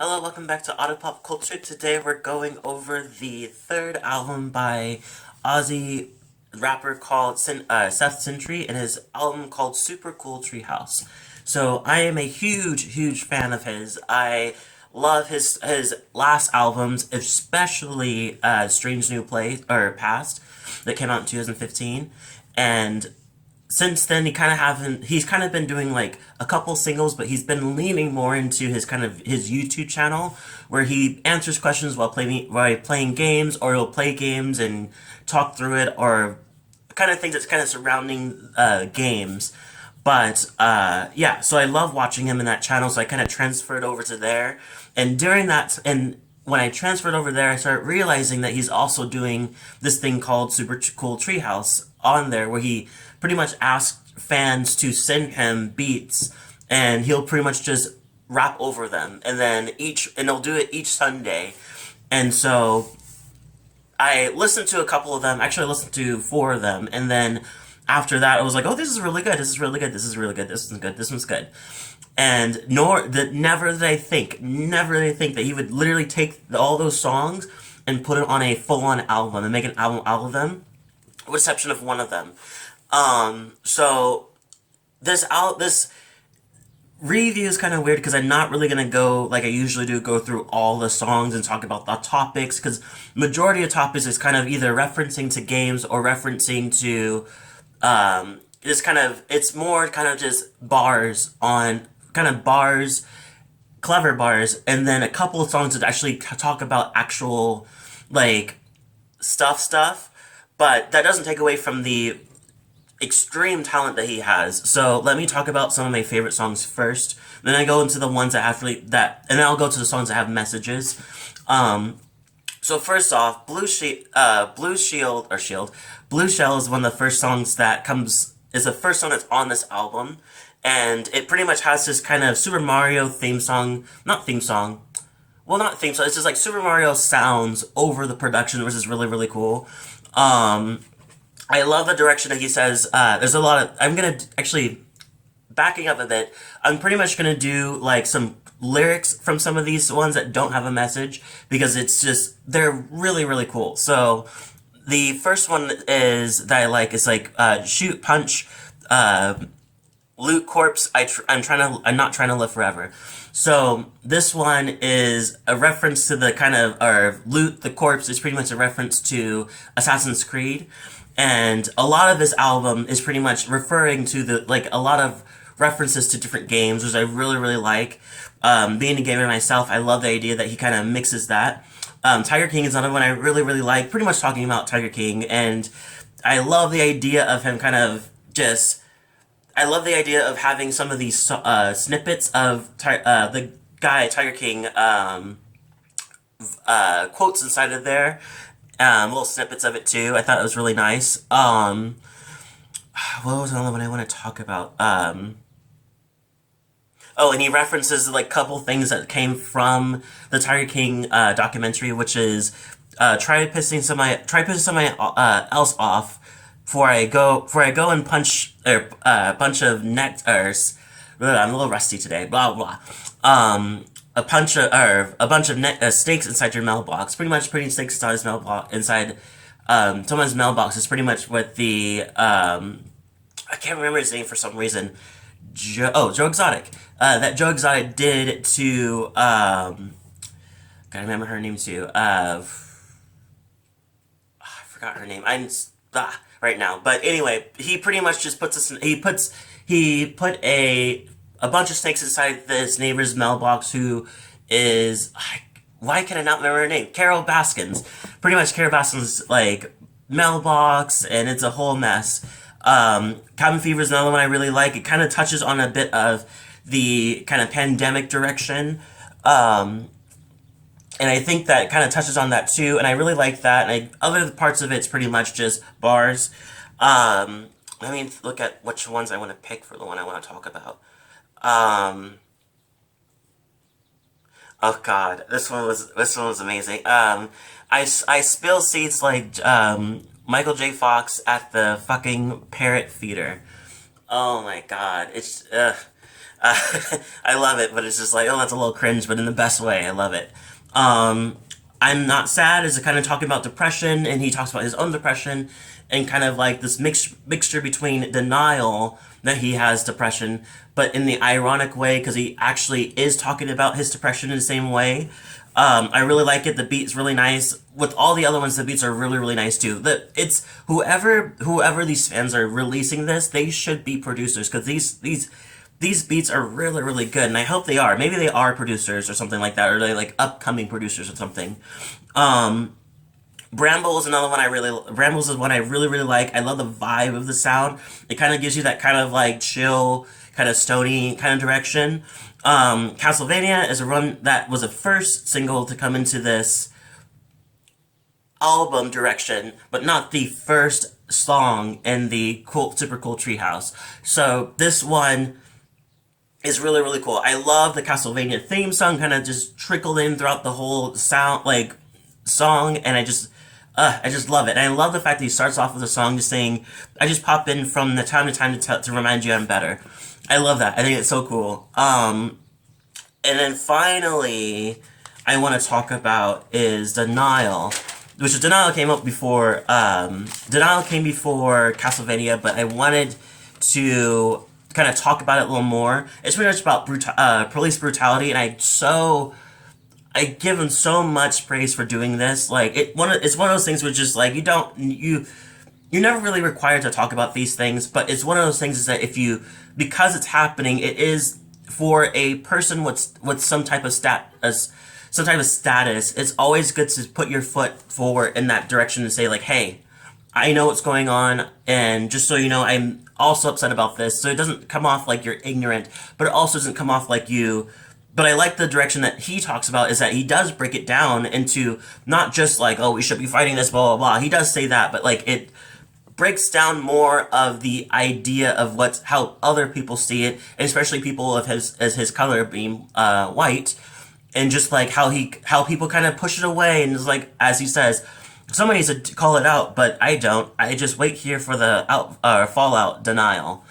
Hello, welcome back to Auto Pop Culture. Today we're going over the third album by Aussie rapper called Seth Sentry and his album called Super Cool Treehouse. So I am a huge fan of his. I love his last albums, especially Strange New Place or Past that came out in 2015, and since then he's kind of been doing like a couple singles, but he's been leaning more into his YouTube channel where he answers questions while playing games, or he'll play games and talk through it, or kind of things that's kind of surrounding games. But yeah, so I love watching him in that channel, so I kind of transferred over to there. And during that, and when I transferred over there, I started realizing that he's also doing this thing called Super Cool Treehouse on there, where he pretty much asks fans to send him beats, and he'll pretty much just rap over them, and he'll do it each Sunday. And so I listened to a couple of them. Actually, I listened to four of them, and then after that, I was like, "Oh, this is really good. This is really good. This is really good. This one's good. This one's good." And never did they think that he would literally take all those songs and put it on a full-on album and make an album out of them, with exception of one of them. So this review is kind of weird because I'm not really gonna go like I usually do, go through all the songs and talk about the topics, because majority of topics is kind of either referencing to games or referencing to it's more kind of just bars, clever bars, and then a couple of songs that actually talk about actual like stuff, but that doesn't take away from the extreme talent that he has. So let me talk about some of my favorite songs first. Then I go into the ones that have and then I'll go to the songs that have messages. So first off, Blue Shell is one of the first songs is the first song that's on this album, and it pretty much has this kind of Super Mario theme song, not theme song. Well, not theme song. It's just like Super Mario sounds over the production, which is really cool. I love the direction that he says. There's a lot of. I'm gonna actually backing up a bit. I'm pretty much gonna do like some lyrics from some of these ones that don't have a message, because they're really cool. So the first one is that I like is like shoot, punch, loot, corpse. I'm not trying to live forever. So this one is a reference to the kind of, or loot the corpse is pretty much a reference to Assassin's Creed. And a lot of this album is pretty much referring to a lot of references to different games, which I really like. Being a gamer myself, I love the idea that he kind of mixes that. Tiger King is another one I really like, pretty much talking about Tiger King, and I love the idea of him I love the idea of having some of these snippets of the guy Tiger King quotes inside of there. Little snippets of it too. I thought it was really nice. What was another one I want to talk about? Oh, and he references like a couple things that came from the Tiger King documentary, which is try pissing somebody else off before I go and punch a bunch of I'm a little rusty today. Blah blah. A bunch of snakes inside your mailbox. Pretty much putting snakes inside his mailbox, inside someone's mailbox, is pretty much what the I can't remember his name for some reason. Joe Exotic. That Joe Exotic did to gotta remember her name too. I forgot her name. Right now. But anyway, he pretty much just he put a bunch of snakes inside this neighbor's mailbox, who is, why can I not remember her name? Carol Baskins. Pretty much Carol Baskins' like mailbox, and it's a whole mess. Cabin Fever is another one I really like. It kind of touches on a bit of the kind of pandemic direction. And I think that kind of touches on that too, and I really like that. And other parts of it's pretty much just bars. Let me look at which ones I want to pick for the one I want to talk about. Oh God, this one was amazing. I spill seeds like Michael J. Fox at the fucking parrot feeder. Oh my God, it's Uh, I love it, but it's just like, oh, that's a little cringe, but in the best way. I love it. Um, I'm Not Sad is kind of talking about depression, and he talks about his own depression, and kind of like this mixture between denial that he has depression, but in the ironic way because he actually is talking about his depression in the same way. I really like it. The beat's really nice. With all the other ones, the beats are really, really nice too. It's whoever these fans are releasing this, they should be producers because these beats are really, really good, and I hope they are. Maybe they are producers or something like that, or they like upcoming producers or something. Um, Brambles, another one I really. Brambles is one I really, really like. I love the vibe of the sound. It kind of gives you that kind of like chill, kind of stony kind of direction. Castlevania is a run that was the first single to come into this album direction, but not the first song in the super cool treehouse. So this one is really, really cool. I love the Castlevania theme song, kind of just trickled in throughout the whole sound like song, and I just love it. And I love the fact that he starts off with a song just saying, "I just pop in from the time to time to remind you I'm better." I love that. I think it's so cool. And then finally, I want to talk about is Denial, which is Denial came up before. Denial came before Castlevania, but I wanted to kind of talk about it a little more. It's pretty much about police brutality, and I give him so much praise for doing this. Like it's one of those things which is like you're never really required to talk about these things, but it's one of those things is that because it's happening, it is for a person with some type of status. It's always good to put your foot forward in that direction and say like, hey, I know what's going on, and just so you know, I'm also upset about this. So it doesn't come off like you're ignorant, but it also doesn't come off like you. But I like the direction that he talks about is that he does break it down into not just like, oh, we should be fighting this, blah, blah, blah. He does say that, but like it breaks down more of the idea of how other people see it, and especially people of his color being white, and just like how people kind of push it away, and it's like, as he says, somebody needs to call it out, but I don't. I just wait here for the fallout denial.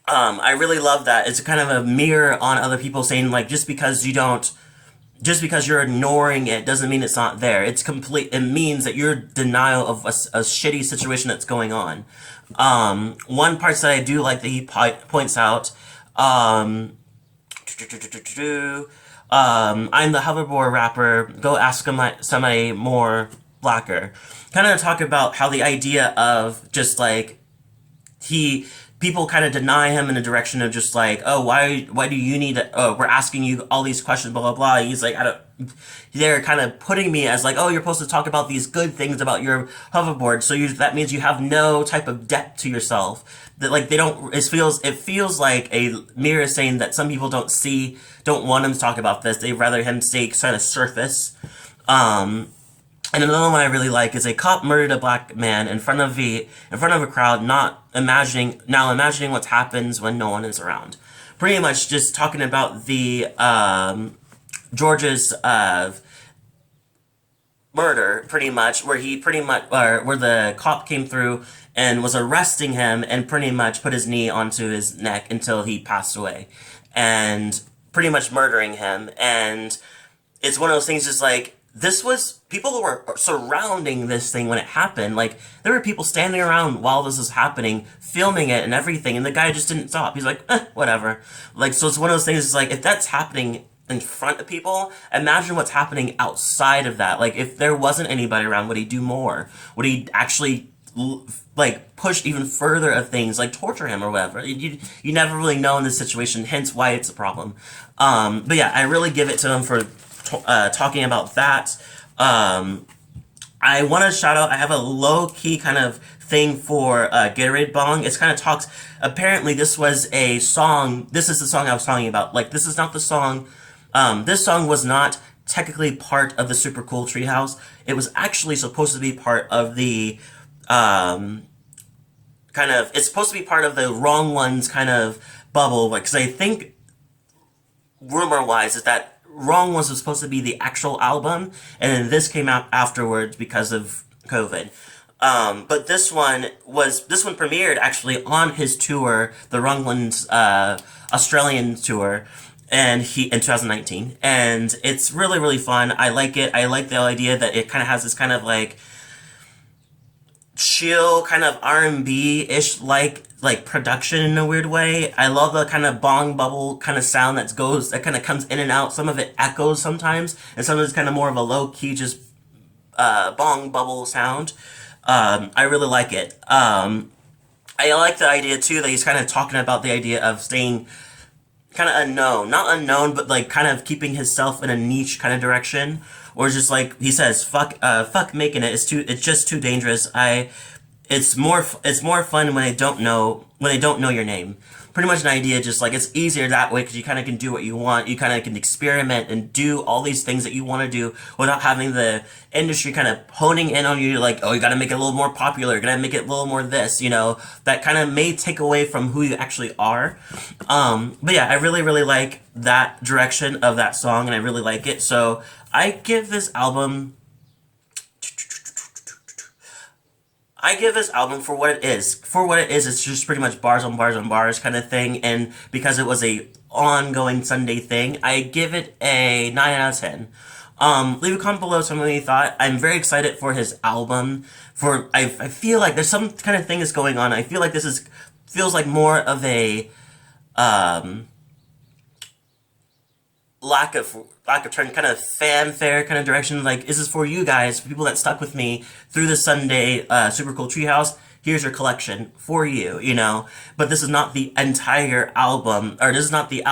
I really love that. It's kind of a mirror on other people saying like, just because you're ignoring it doesn't mean it's not there. It's complete. It means that you're denial of a shitty situation that's going on. One part that I do like that he points out. I'm the hoverboard rapper. Go ask somebody more blacker. Kind of talk about how the idea of just like people kind of deny him in the direction of just like, oh, why do you need to, oh, we're asking you all these questions, blah, blah, blah. He's like, they're kind of putting me as like, oh, you're supposed to talk about these good things about your hoverboard. So that means you have no type of debt to yourself. That like, it feels like a mirror saying that some people don't want him to talk about this. They'd rather him stay kind of surface. And another one I really like is a cop murdered a black man in front of a crowd, not imagining what happens when no one is around. Pretty much just talking about the George's murder, pretty much, where the cop came through and was arresting him and pretty much put his knee onto his neck until he passed away, and pretty much murdering him. And it's one of those things, just like, this was people who were surrounding this thing when it happened. Like, there were people standing around while this was happening, filming it and everything, and the guy just didn't stop. He's like, whatever. Like, so it's one of those things, it's like, if that's happening in front of people, imagine what's happening outside of that. Like, if there wasn't anybody around, would he do more? Would he actually like push even further of things, like torture him or whatever? You never really know in this situation, hence why it's a problem. But yeah, I really give it to him for talking about that. I want to shout out, I have a low-key kind of thing for Gatorade Bong. It's kind of talks, apparently this was a song, this is the song I was talking about. Like, this is not the song, this song was not technically part of the Super Cool Treehouse. It was actually supposed to be part of the, it's supposed to be part of the Wrong Ones kind of bubble, because I think, rumor-wise, is that Wrong was supposed to be the actual album, and then this came out afterwards because of COVID. But this one premiered actually on his tour, the Rungland's Australian tour, and he in 2019, and it's really really fun. I like it. I like the idea that it kind of has this kind of like chill kind of R&B ish like production in a weird way. I love the kind of bong bubble kind of sound that kind of comes in and out. Some of it echoes sometimes, and sometimes it's kind of more of a low key just bong bubble sound. I really like it. I like the idea too that he's kind of talking about the idea of staying kind of unknown, not unknown, but like kind of keeping himself in a niche kind of direction, or just like he says, fuck making it. It's just too dangerous. It's more fun when they don't know your name. Pretty much an idea, just like it's easier that way because you kind of can do what you want. You kind of can experiment and do all these things that you want to do without having the industry kind of honing in on you. Like, oh, you got to make it a little more popular. You got to make it a little more this. That kind of may take away from who you actually are. But yeah, I really really like that direction of that song, and I really like it. So I give this album for what it is. For what it is, it's just pretty much bars on bars on bars kind of thing. And because it was a ongoing Sunday thing, I give it a 9 out of 10. Leave a comment below some of what you thought. I'm very excited for his album. I feel like there's some kind of thing that's going on. I feel like feels like more of a lack of turn, kind of fanfare kind of direction. Like, this is for you guys, for people that stuck with me through the Sunday Super Cool Treehouse. Here's your collection for you, But this is not the entire album, or this is not the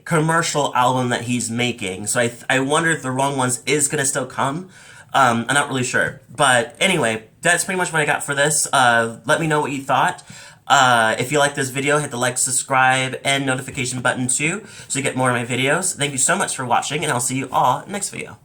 commercial album that he's making. So I wonder if The Wrong Ones is gonna still come. I'm not really sure. But anyway, that's pretty much what I got for this. Let me know what you thought. If you like this video, hit the like, subscribe, and notification button too, so you get more of my videos. Thank you so much for watching, and I'll see you all next video.